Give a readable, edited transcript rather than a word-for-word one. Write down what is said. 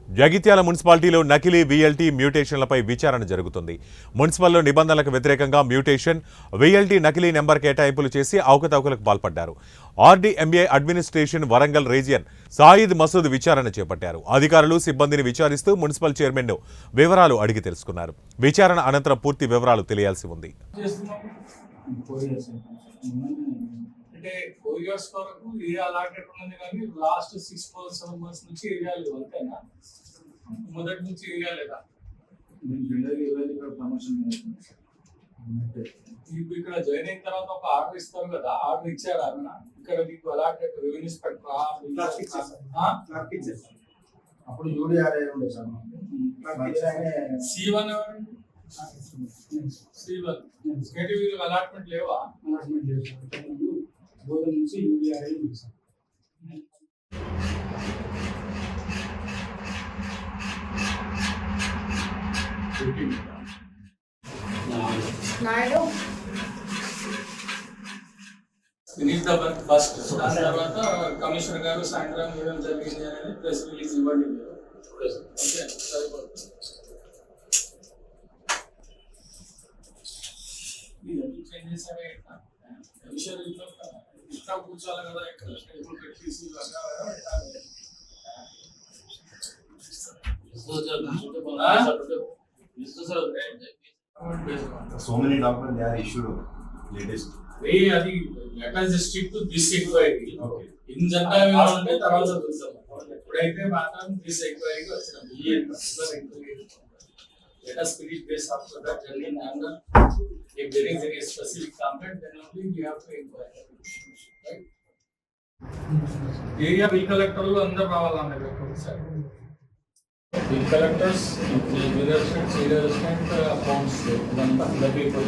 జగిత్యాల మున్సిపాలిటీలో నకిలీ వీఎల్టీ మ్యూటేషన్లపై విచారణ జరుగుతుంది. మున్సిపల్లో నిబంధనలకు వ్యతిరేకంగా మ్యూటేషన్, వీఎల్టీ నకిలీ నెంబర్ కేటాయింపులు చేసి అవకతవకలకు పాల్పడ్డారు. RDMA administration Warangal region Syed Masood విచారణ చేపట్టారు. అధికారులు సిబ్బందిని విచారిస్తూ మున్సిపల్ చైర్మన్ వివరాలు అడిగి తెలుసుకున్నారు. విచారణ అనంతరం పూర్తి వివరాలు తెలియాల్సి ఉంది. అంటే 4 years వరకు ఏరియా అలాటెడ్ ఉన్నది, కానీ లాస్ట్ 6-7 months నుంచి ఏరియా లేదు. అంతేనా? మొదటి నుంచి ఏరియా లేదా? ఇక్కడ జాయిన్ అయిన తర్వాత ఒక ఆర్డర్ ఇస్తారు కదా, ఆర్డర్ ఇచ్చారా అన్న? ఇక్కడ మీకు అలాటెడ్ రెవెన్యూ ఇన్స్పెక్టర్ అప్పుడు యూడిఆర్ఏ ఉండే సార్. C1 C1 కేటీవీలో అలాట్మెంట్ లేవా? అలాట్మెంట్ లేదు సార్. బోధన నుంచి యూడిఆర్ఏ ఉంది sir. Naidu finish the work first, దాని తర్వాత కమిషనర్ గారు సాయంత్రం ఏమేమి జరిగింది అనేది ప్రెస్ రిలీజ్ ఇవ్వండి. ఓకే, సరిపోతుంది. చేంజ్ చేసామే విషయాలు ఇట్లా కూర్చోవాలి కదా, ఇక్కడ పెట్టేసి So many documents they are issued latest. అది let us restrict to this inquiry. Okay. In general అంటే తర్వాత చూద్దాం. ఇప్పుడైతే మాత్రం this inquiry కి వచ్చినాం. ఈ particular inquiry let us finish this after that and then if there is any specific complaint then only we have to inquire. Right? Area bill కలెక్టర్లు అందరూ రావాలన్నారు sir. Bill collectors, junior assistant, senior assistant, accounts ఇదంతా అందరికీ ఎక్కడ